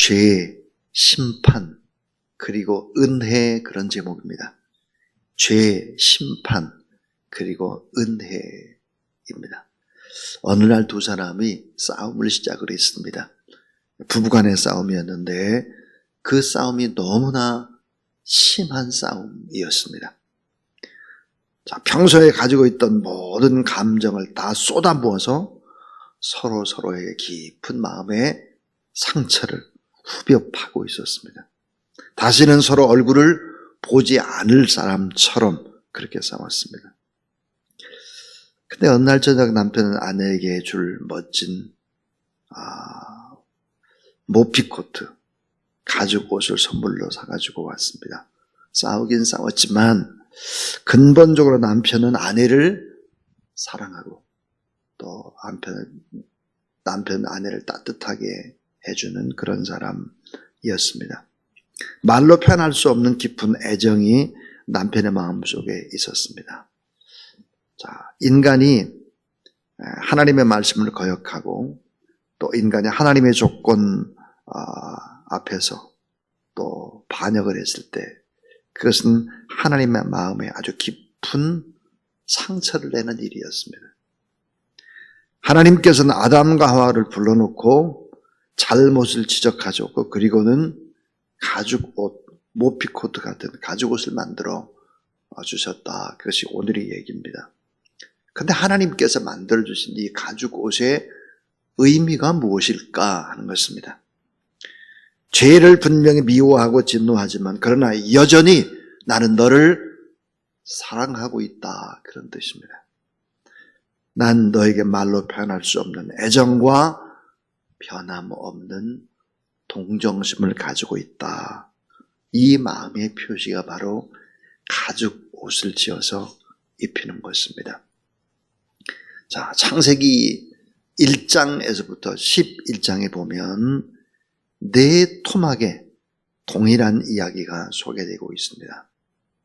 죄, 심판, 그리고 은혜, 그런 제목입니다. 죄, 심판, 그리고 은혜입니다. 어느 날 두 사람이 싸움을 시작을 했습니다. 부부간의 싸움이었는데 그 싸움이 너무나 심한 싸움이었습니다. 자, 평소에 가지고 있던 모든 감정을 다 쏟아부어서 서로에게 깊은 마음의 상처를 후벼 파고 있었습니다. 다시는 서로 얼굴을 보지 않을 사람처럼 그렇게 싸웠습니다. 근데 어느 날 저녁 남편은 아내에게 줄 멋진 모피코트, 가죽 옷을 선물로 사가지고 왔습니다. 싸우긴 싸웠지만 근본적으로 남편은 아내를 사랑하고 또 남편 아내를 따뜻하게 해주는 그런 사람이었습니다. 말로 표현할 수 없는 깊은 애정이 남편의 마음속에 있었습니다. 자, 인간이 하나님의 말씀을 거역하고 또 인간이 하나님의 조건 앞에서 또 반역을 했을 때 그것은 하나님의 마음에 아주 깊은 상처를 내는 일이었습니다. 하나님께서는 아담과 하와를 불러놓고 잘못을 지적하셨고 그리고는 가죽 옷, 모피코트 같은 가죽 옷을 만들어 주셨다. 그것이 오늘의 얘기입니다. 그런데 하나님께서 만들어주신 이 가죽 옷의 의미가 무엇일까 하는 것입니다. 죄를 분명히 미워하고 진노하지만 그러나 여전히 나는 너를 사랑하고 있다. 그런 뜻입니다. 난 너에게 말로 표현할 수 없는 애정과 변함없는 동정심을 가지고 있다. 이 마음의 표시가 바로 가죽 옷을 지어서 입히는 것입니다. 자, 창세기 1장에서부터 11장에 보면 네 토막에 동일한 이야기가 소개되고 있습니다.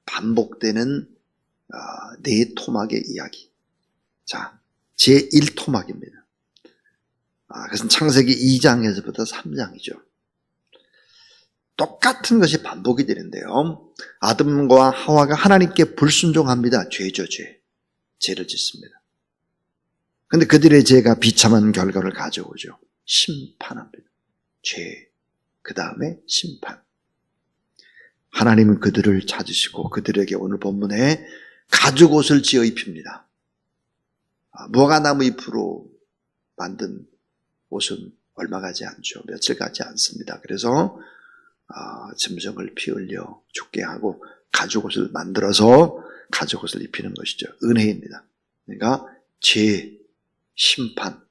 반복되는 네 토막의 이야기. 자, 제1토막입니다. 그것은 창세기 2장에서부터 3장이죠. 똑같은 것이 반복이 되는데요. 아담과 하와가 하나님께 불순종합니다. 죄죠, 죄. 죄를 짓습니다. 그런데 그들의 죄가 비참한 결과를 가져오죠. 심판합니다. 죄, 그 다음에 심판. 하나님은 그들을 찾으시고 그들에게 오늘 본문에 가죽 옷을 지어 입힙니다. 무화과나무 잎으로 만든 옷은 얼마 가지 않죠. 며칠 가지 않습니다. 그래서 짐승을 피 흘려 죽게 하고 가죽 옷을 만들어서 가죽 옷을 입히는 것이죠. 은혜입니다. 그러니까 죄, 심판,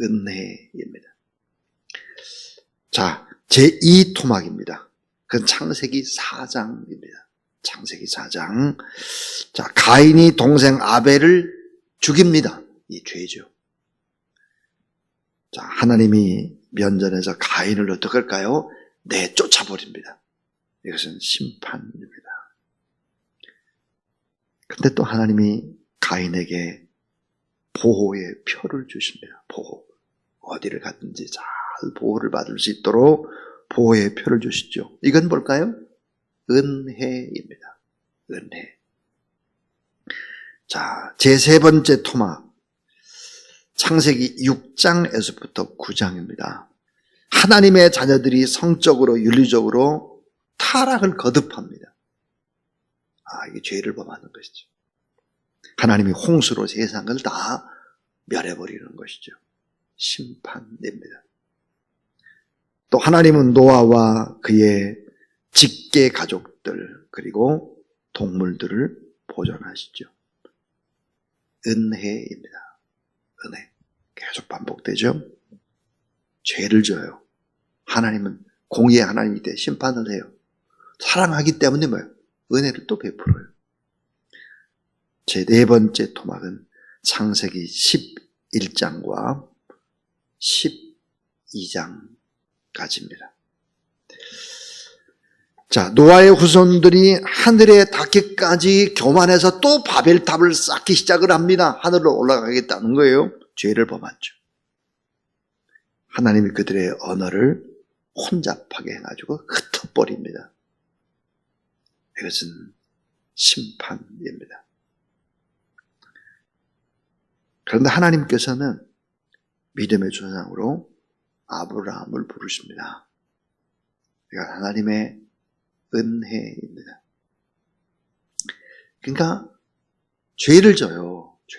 은혜입니다. 자, 제2토막입니다. 그건 창세기 4장입니다. 창세기 4장. 자, 가인이 동생 아벨을 죽입니다. 이 죄죠. 자, 하나님이 면전에서 가인을 어떻게 할까요? 내쫓아버립니다. 이것은 심판입니다. 근데 또 하나님이 가인에게 보호의 표를 주십니다. 보호. 어디를 갔든지 잘 보호를 받을 수 있도록 보호의 표를 주시죠. 이건 뭘까요? 은혜입니다. 은혜. 자, 제3 번째 토막. 창세기 6장에서부터 9장입니다. 하나님의 자녀들이 성적으로 윤리적으로 타락을 거듭합니다. 이게 죄를 범하는 것이죠. 하나님이 홍수로 세상을 다 멸해버리는 것이죠. 심판입니다. 또 하나님은 노아와 그의 직계 가족들 그리고 동물들을 보존하시죠. 은혜입니다. 은혜. 계속 반복되죠. 죄를 져요. 하나님은 공의의 하나님이 돼 심판을 해요. 사랑하기 때문에 뭐예요? 은혜를 또 베풀어요. 제 네 번째 토막은 창세기 11장과 12장까지입니다. 자, 노아의 후손들이 하늘에 닿기까지 교만해서 또 바벨탑을 쌓기 시작을 합니다. 하늘로 올라가겠다는 거예요. 죄를 범했죠. 하나님이 그들의 언어를 혼잡하게 해가지고 흩어버립니다. 이것은 심판입니다. 그런데 하나님께서는 믿음의 조상으로 아브라함을 부르십니다. 이건 하나님의 은혜입니다. 그러니까 죄를 져요. 죄.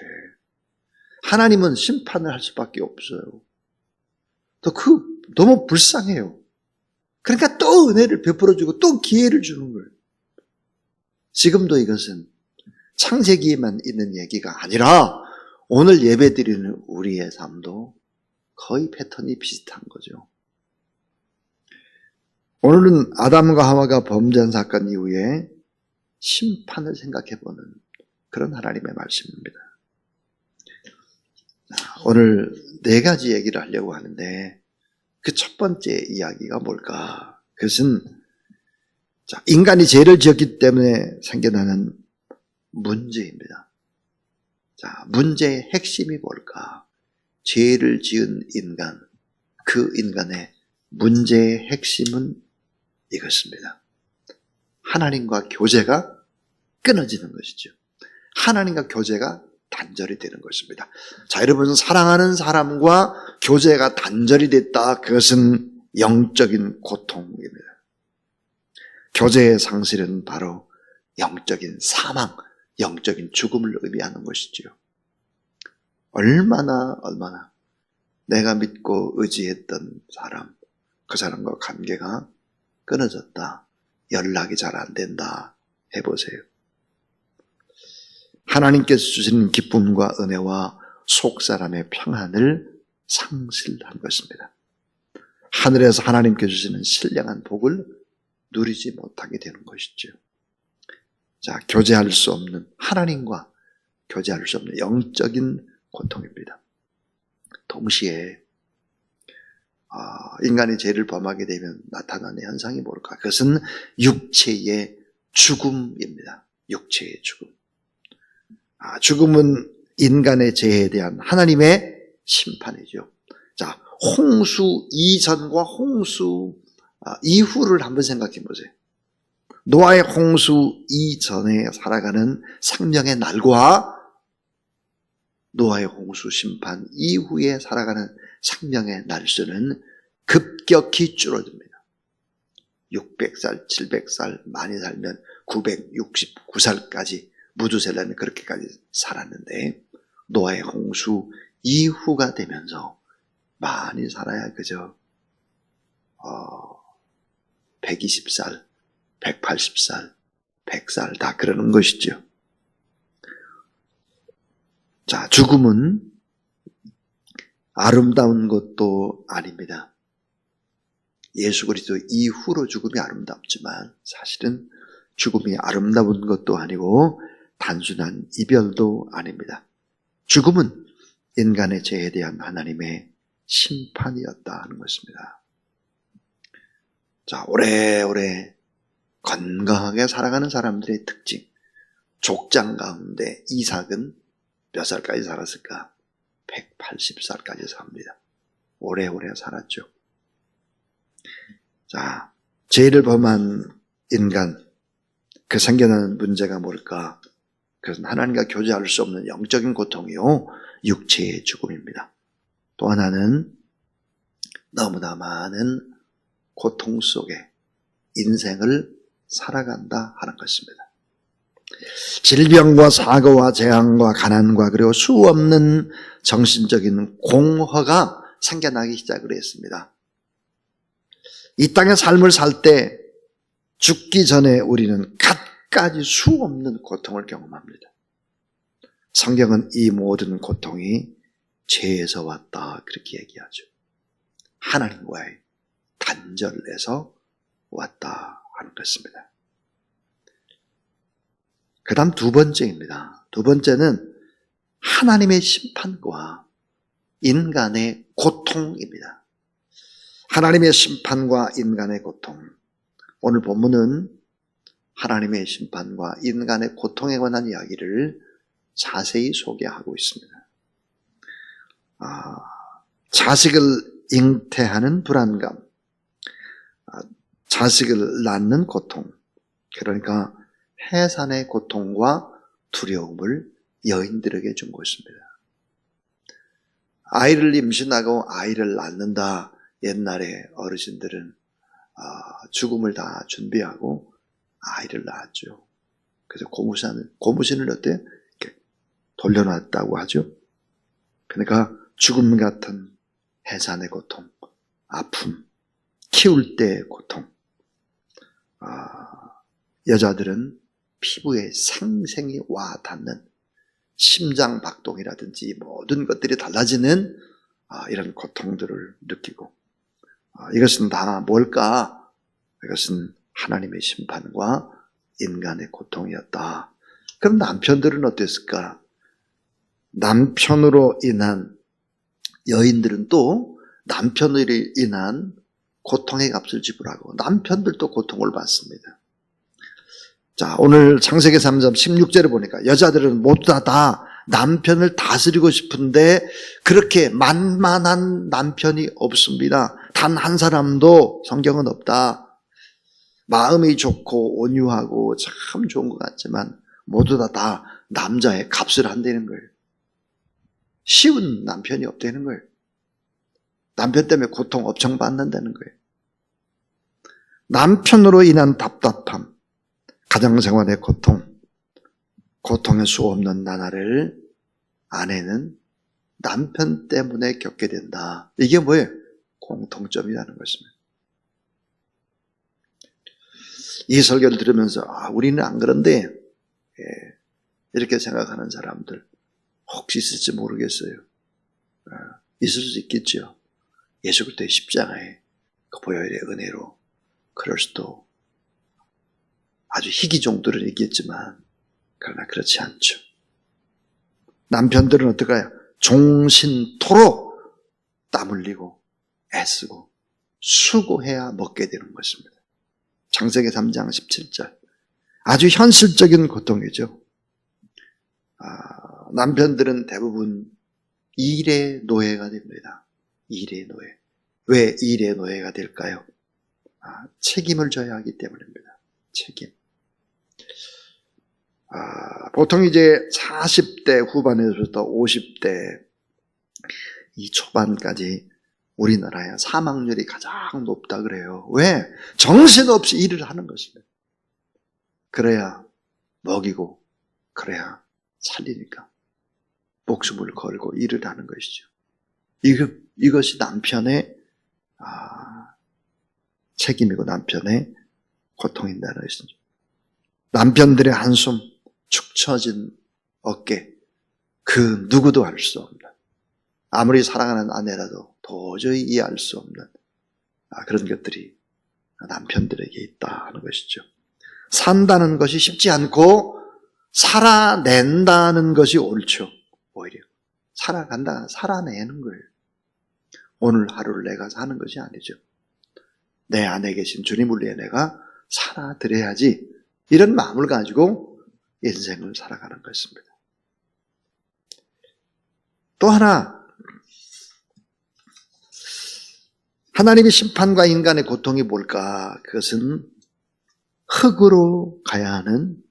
하나님은 심판을 할 수밖에 없어요. 너무 불쌍해요. 그러니까 또 은혜를 베풀어주고 또 기회를 주는 거예요. 지금도 이것은 창세기에만 있는 얘기가 아니라 오늘 예배드리는 우리의 삶도 거의 패턴이 비슷한 거죠. 오늘은 아담과 하와가 범죄한 사건 이후에 심판을 생각해보는 그런 하나님의 말씀입니다. 오늘 4가지 얘기를 하려고 하는데 그 첫 번째 이야기가 뭘까? 그것은 인간이 죄를 지었기 때문에 생겨나는 문제입니다. 문제의 핵심이 뭘까? 죄를 지은 인간, 그 인간의 문제의 핵심은 이것입니다. 하나님과 교제가 끊어지는 것이죠. 하나님과 교제가 단절이 되는 것입니다. 자, 여러분, 사랑하는 사람과 교제가 단절이 됐다. 그것은 영적인 고통입니다. 교제의 상실은 바로 영적인 사망, 영적인 죽음을 의미하는 것이지요. 얼마나 내가 믿고 의지했던 사람, 그 사람과 관계가 끊어졌다. 연락이 잘 안 된다. 해보세요. 하나님께서 주시는 기쁨과 은혜와 속사람의 평안을 상실한 것입니다. 하늘에서 하나님께서 주시는 신령한 복을 누리지 못하게 되는 것이죠. 자, 교제할 수 없는, 하나님과 교제할 수 없는 영적인 고통입니다. 동시에 인간이 죄를 범하게 되면 나타나는 현상이 뭘까? 그것은 육체의 죽음입니다. 육체의 죽음. 죽음은 인간의 죄에 대한 하나님의 심판이죠. 자, 홍수 이전과 홍수 이후를 한번 생각해 보세요. 노아의 홍수 이전에 살아가는 생명의 날과 노아의 홍수 심판 이후에 살아가는 생명의 날수는 급격히 줄어듭니다. 600살, 700살, 많이 살면 969살까지 무두셀라는 그렇게까지 살았는데 노아의 홍수 이후가 되면서 많이 살아야 그저 120살, 180살, 100살 다 그러는 것이죠. 자, 죽음은 아름다운 것도 아닙니다. 예수 그리스도 이후로 죽음이 아름답지만 사실은 죽음이 아름다운 것도 아니고 단순한 이별도 아닙니다. 죽음은 인간의 죄에 대한 하나님의 심판이었다 하는 것입니다. 자, 오래오래 건강하게 살아가는 사람들의 특징. 족장 가운데 이삭은 몇 살까지 살았을까? 180살까지 삽니다. 오래오래 살았죠. 자, 죄를 범한 인간, 그 생겨나는 문제가 뭘까? 그것은 하나님과 교제할 수 없는 영적인 고통이요, 육체의 죽음입니다. 또 하나는 너무나 많은 고통 속에 인생을 살아간다 하는 것입니다. 질병과 사고와 재앙과 가난과 그리고 수없는 정신적인 공허가 생겨나기 시작을 했습니다. 이 땅의 삶을 살 때 죽기 전에 우리는 갖가지 수없는 고통을 경험합니다. 성경은 이 모든 고통이 죄에서 왔다 그렇게 얘기하죠. 하나님과의 단절에서 왔다 하는 것입니다. 그 다음 두 번째입니다. 두 번째는 하나님의 심판과 인간의 고통입니다. 하나님의 심판과 인간의 고통. 오늘 본문은 하나님의 심판과 인간의 고통에 관한 이야기를 자세히 소개하고 있습니다. 자식을 잉태하는 불안감, 자식을 낳는 고통, 그러니까 해산의 고통과 두려움을 여인들에게 준 것입니다. 아이를 임신하고 아이를 낳는다. 옛날에 어르신들은 죽음을 다 준비하고 아이를 낳았죠. 그래서 고무신을 어때? 이렇게 돌려놨다고 하죠. 그러니까 죽음 같은 해산의 고통, 아픔, 키울 때의 고통. 여자들은 피부에 생생히 와 닿는 심장 박동이라든지 모든 것들이 달라지는 이런 고통들을 느끼고, 이것은 다 뭘까? 이것은 하나님의 심판과 인간의 고통이었다. 그럼 남편들은 어땠을까? 남편으로 인한, 여인들은 또 남편으로 인한 고통의 값을 지불하고 남편들도 고통을 받습니다. 자, 오늘 창세기 3장 16절을 보니까 여자들은 모두 다 남편을 다스리고 싶은데 그렇게 만만한 남편이 없습니다. 단 한 사람도 성경은 없다. 마음이 좋고 온유하고 참 좋은 것 같지만 모두 다 남자의 값을 한다는 거예요. 쉬운 남편이 없다는 거예요. 남편 때문에 고통 엄청 받는다는 거예요. 남편으로 인한 답답함, 가정생활의 고통의 수 없는 나날을 아내는 남편 때문에 겪게 된다. 이게 뭐예요? 공통점이라는 것입니다. 이 설교를 들으면서 우리는 안 그런데 이렇게 생각하는 사람들 혹시 있을지 모르겠어요. 있을 수 있겠죠. 예수 그리스도의 십자가에 그 보혈의 은혜로 그럴 수도, 아주 희귀 정도로 얘기했지만 그러나 그렇지 않죠. 남편들은 어떨까요? 종신토록 땀 흘리고 애쓰고 수고해야 먹게 되는 것입니다. 창세기 3장 17절. 아주 현실적인 고통이죠. 남편들은 대부분 일의 노예가 됩니다. 일의 노예. 왜 일의 노예가 될까요? 책임을 져야 하기 때문입니다. 책임. 보통 이제 40대 후반에서부터 50대 이 초반까지 우리나라의 사망률이 가장 높다 그래요. 왜? 정신없이 일을 하는 것입니다. 그래야 먹이고 그래야 살리니까 목숨을 걸고 일을 하는 것이죠. 이것이 남편의 책임이고 남편의 고통인다는 것이죠. 남편들의 한숨, 축 처진 어깨, 그 누구도 알 수 없는, 아무리 사랑하는 아내라도 도저히 이해할 수 없는 그런 것들이 남편들에게 있다 하는 것이죠. 산다는 것이 쉽지 않고 살아낸다는 것이 옳죠. 오히려 살아내는 거예요. 오늘 하루를 내가 사는 것이 아니죠. 내 안에 계신 주님을 위해 내가 살아드려야지, 이런 마음을 가지고 인생을 살아가는 것입니다. 또 하나, 하나님의 심판과 인간의 고통이 뭘까? 그것은 흙으로 가야 하는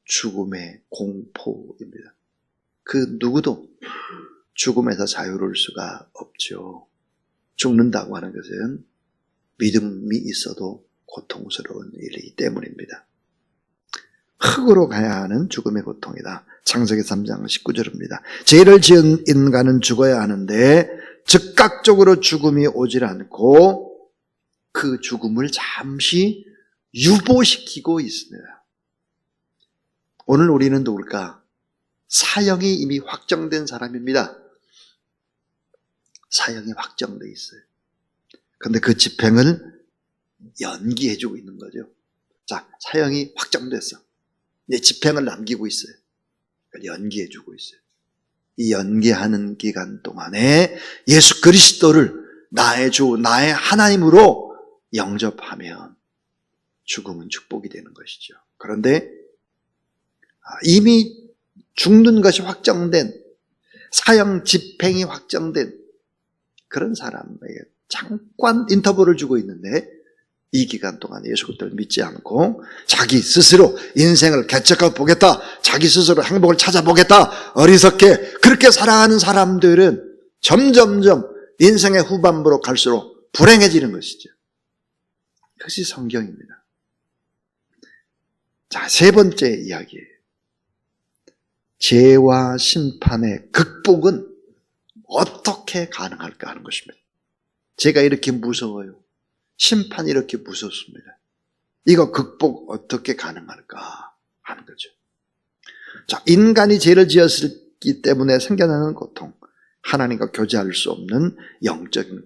죽음의 공포입니다. 그 누구도 죽음에서 자유로울 수가 없죠. 죽는다고 하는 것은 믿음이 있어도 고통스러운 일이기 때문입니다. 흙으로 가야 하는 죽음의 고통이다. 창세기 3장 19절입니다. 죄를 지은 인간은 죽어야 하는데 즉각적으로 죽음이 오질 않고 그 죽음을 잠시 유보시키고 있습니다. 오늘 우리는 누굴까? 사형이 이미 확정된 사람입니다. 사형이 확정돼 있어요. 그런데 그 집행을 연기해주고 있는 거죠. 자, 사형이 확정됐어. 이제 집행을 남기고 있어요. 연기해주고 있어요. 이 연기하는 기간 동안에 예수 그리스도를 나의 주, 나의 하나님으로 영접하면 죽음은 축복이 되는 것이죠. 그런데 이미 죽는 것이 확정된, 사형 집행이 확정된 그런 사람에게 잠깐 인터벌을 주고 있는데 이 기간 동안 예수 그리스도를 믿지 않고 자기 스스로 인생을 개척해 보겠다, 자기 스스로 행복을 찾아보겠다, 어리석게 그렇게 살아가는 사람들은 점점점 인생의 후반부로 갈수록 불행해지는 것이죠. 그것이 성경입니다. 자, 세 번째 이야기예요. 죄와 심판의 극복은 어떻게 가능할까 하는 것입니다. 죄가 이렇게 무서워요. 심판이 이렇게 무섭습니다. 이거 극복 어떻게 가능할까 하는 거죠. 자, 인간이 죄를 지었기 때문에 생겨나는 고통, 하나님과 교제할 수 없는 영적인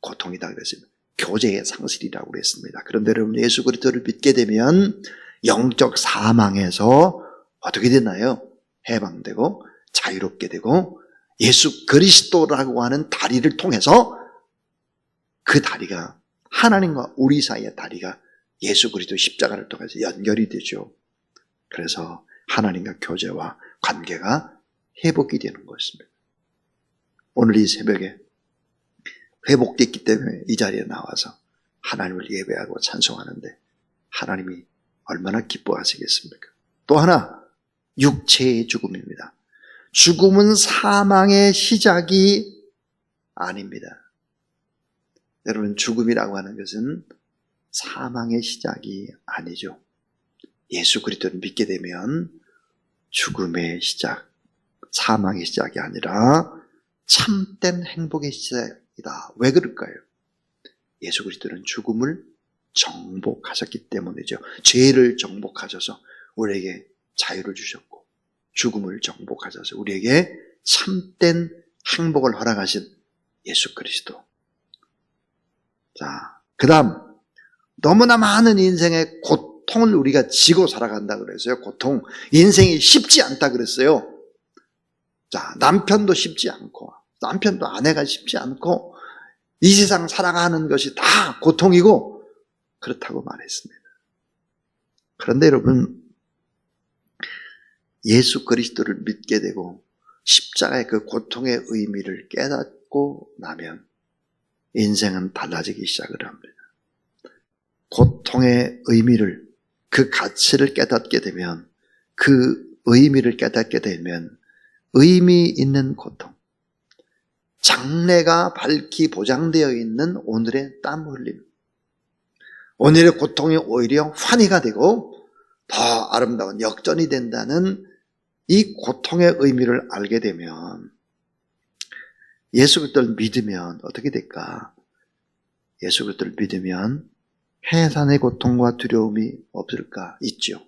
고통이다 그랬습니다. 교제의 상실이라고 그랬습니다. 그런데 여러분, 예수 그리스도를 믿게 되면 영적 사망에서 어떻게 되나요? 해방되고 자유롭게 되고 예수 그리스도라고 하는 다리를 통해서 그 다리가 하나님과 우리 사이의 다리가 예수 그리스도 십자가를 통해서 연결이 되죠. 그래서 하나님과 교제와 관계가 회복이 되는 것입니다. 오늘 이 새벽에 회복됐기 때문에 이 자리에 나와서 하나님을 예배하고 찬송하는데 하나님이 얼마나 기뻐하시겠습니까? 또 하나, 육체의 죽음입니다. 죽음은 사망의 시작이 아닙니다. 여러분, 죽음이라고 하는 것은 사망의 시작이 아니죠. 예수 그리스도를 믿게 되면 죽음의 시작, 사망의 시작이 아니라 참된 행복의 시작이다. 왜 그럴까요? 예수 그리스도는 죽음을 정복하셨기 때문이죠. 죄를 정복하셔서 우리에게 자유를 주셨고 죽음을 정복하셔서 우리에게 참된 행복을 허락하신 예수 그리스도. 자, 그 다음, 너무나 많은 인생의 고통을 우리가 지고 살아간다 그랬어요. 고통. 인생이 쉽지 않다 그랬어요. 자, 남편도 쉽지 않고, 남편도 아내가 쉽지 않고, 이 세상 살아가는 것이 다 고통이고, 그렇다고 말했습니다. 그런데 여러분, 예수 그리스도를 믿게 되고, 십자가의 그 고통의 의미를 깨닫고 나면, 인생은 달라지기 시작을 합니다. 고통의 의미를, 그 가치를 깨닫게 되면, 그 의미를 깨닫게 되면 의미 있는 고통, 장래가 밝히 보장되어 있는 오늘의 땀 흘림, 오늘의 고통이 오히려 환희가 되고 더 아름다운 역전이 된다는 이 고통의 의미를 알게 되면 예수 그리스도를 믿으면 어떻게 될까? 예수 그리스도를 믿으면 해산의 고통과 두려움이 없을까? 있죠.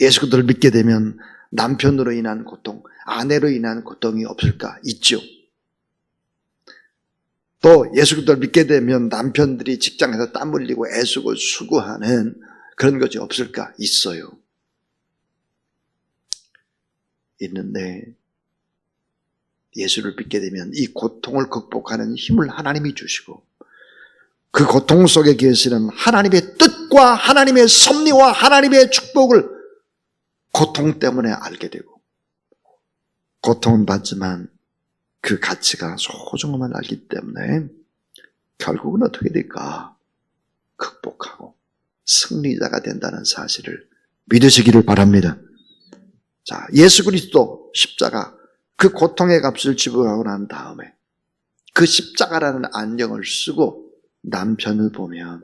예수 그리스도를 믿게 되면 남편으로 인한 고통, 아내로 인한 고통이 없을까? 있죠. 또 예수 그리스도를 믿게 되면 남편들이 직장에서 땀 흘리고 애쓰고 수고하는 그런 것이 없을까? 있어요. 있는데 예수를 믿게 되면 이 고통을 극복하는 힘을 하나님이 주시고 그 고통 속에 계시는 하나님의 뜻과 하나님의 섭리와 하나님의 축복을 고통 때문에 알게 되고 고통은 받지만 그 가치가 소중함을 알기 때문에 결국은 어떻게 될까? 극복하고 승리자가 된다는 사실을 믿으시기를 바랍니다. 자, 예수 그리스도 십자가 그 고통의 값을 지불하고 난 다음에 그 십자가라는 안경을 쓰고 남편을 보면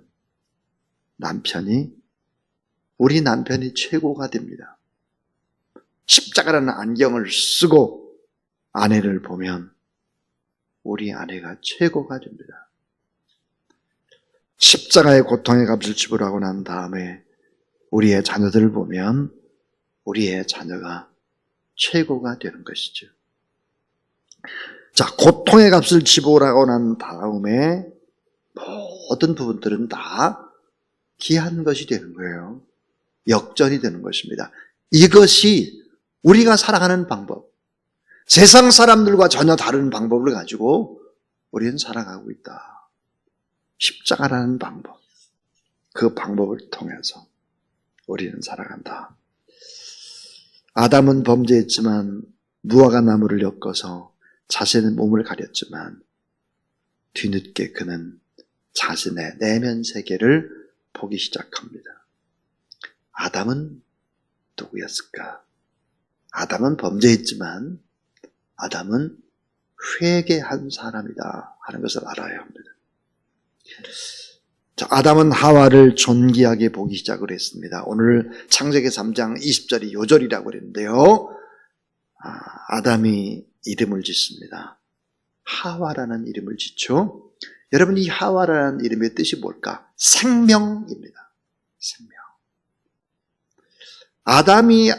우리 남편이 최고가 됩니다. 십자가라는 안경을 쓰고 아내를 보면 우리 아내가 최고가 됩니다. 십자가의 고통의 값을 지불하고 난 다음에 우리의 자녀들을 보면 우리의 자녀가 최고가 되는 것이죠. 자, 고통의 값을 지불하고 난 다음에 모든 부분들은 다 귀한 것이 되는 거예요. 역전이 되는 것입니다. 이것이 우리가 살아가는 방법, 세상 사람들과 전혀 다른 방법을 가지고 우리는 살아가고 있다. 십자가라는 방법, 그 방법을 통해서 우리는 살아간다. 아담은 범죄했지만 무화과 나무를 엮어서 자신의 몸을 가렸지만 뒤늦게 그는 자신의 내면 세계를 보기 시작합니다. 아담은 누구였을까? 아담은 범죄했지만 아담은 회개한 사람이다 하는 것을 알아야 합니다. 자, 아담은 하와를 존귀하게 보기 시작을 했습니다. 오늘 창세기 3장 20절이 요절이라고 그랬는데요. 아담이 이름을 짓습니다. 하와라는 이름을 짓죠. 여러분, 이 하와라는 이름의 뜻이 뭘까? 생명입니다. 생명. 아담이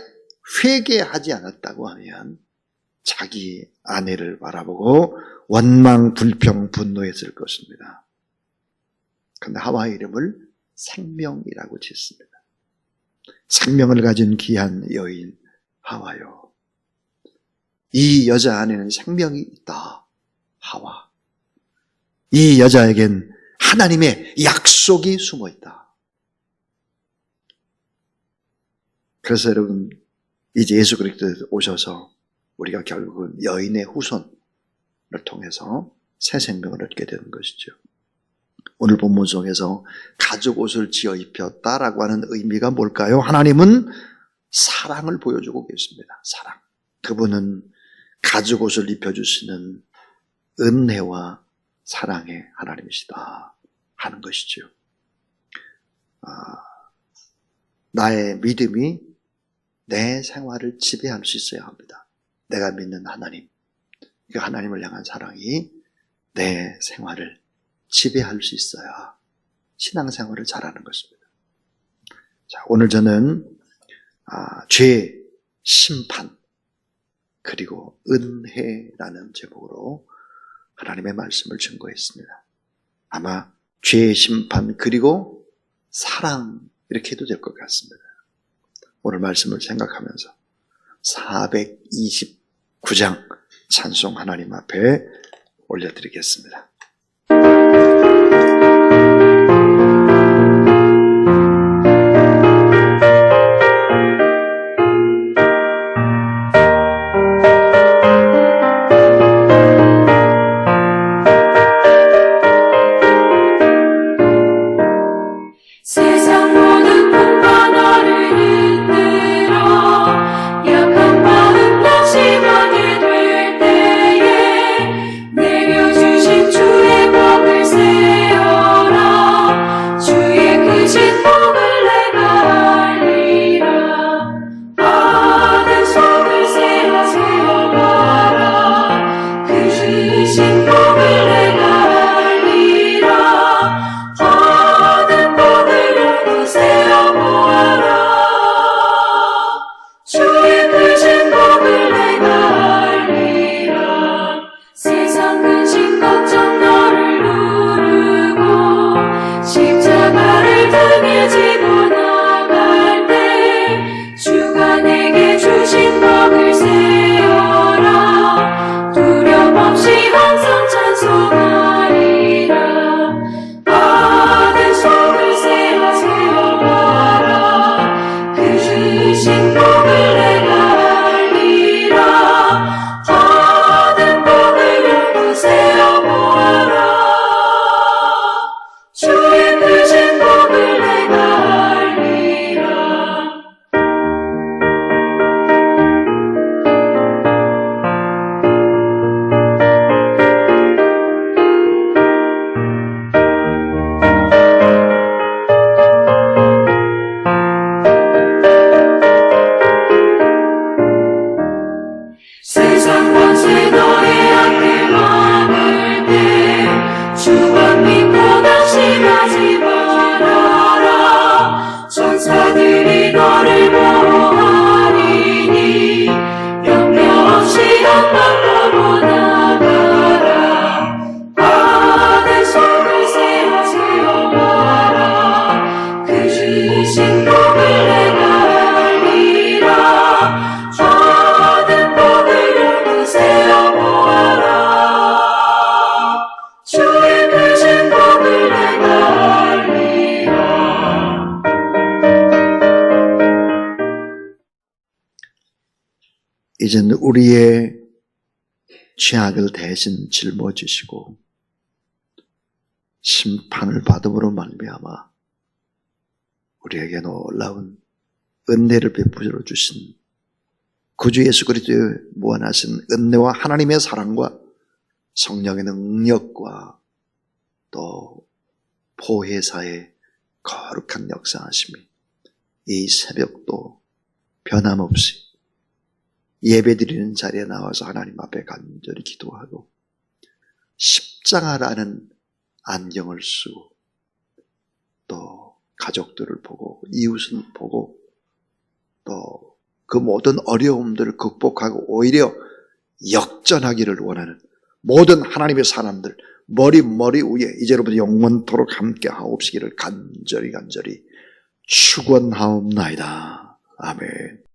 회개하지 않았다고 하면 자기 아내를 바라보고 원망, 불평, 분노했을 것입니다. 그런데 하와의 이름을 생명이라고 짓습니다. 생명을 가진 귀한 여인 하와요. 이 여자 안에는 생명이 있다. 하와. 이 여자에겐 하나님의 약속이 숨어 있다. 그래서 여러분, 이제 예수 그리스도에 오셔서 우리가 결국은 여인의 후손을 통해서 새 생명을 얻게 되는 것이죠. 오늘 본문 속에서 가죽 옷을 지어 입혔다라고 하는 의미가 뭘까요? 하나님은 사랑을 보여주고 계십니다. 사랑. 그분은 가죽 옷을 입혀주시는 은혜와 사랑의 하나님이시다 하는 것이죠. 나의 믿음이 내 생활을 지배할 수 있어야 합니다. 내가 믿는 하나님, 그 하나님을 향한 사랑이 내 생활을 지배할 수 있어야 신앙생활을 잘하는 것입니다. 자, 오늘 저는 죄, 심판, 그리고 은혜라는 제목으로 하나님의 말씀을 증거했습니다. 아마 죄, 심판, 그리고 사랑 이렇게 해도 될 것 같습니다. 오늘 말씀을 생각하면서 429장 찬송 하나님 앞에 올려드리겠습니다. 이제는 우리의 죄악을 대신 짊어지시고 심판을 받음으로 말미암아 우리에게 놀라운 은혜를 베풀어 주신 구주 예수 그리스도의 무한하신 은혜와 하나님의 사랑과 성령의 능력과 또 보혜사의 거룩한 역사하심이 이 새벽도 변함없이 예배드리는 자리에 나와서 하나님 앞에 간절히 기도하고 십자가라는 안경을 쓰고 또 가족들을 보고 이웃을 보고 또 그 모든 어려움들을 극복하고 오히려 역전하기를 원하는 모든 하나님의 사람들 머리 위에 이제로부터 영원토록 함께 하옵시기를 간절히 축원하옵나이다. 아멘.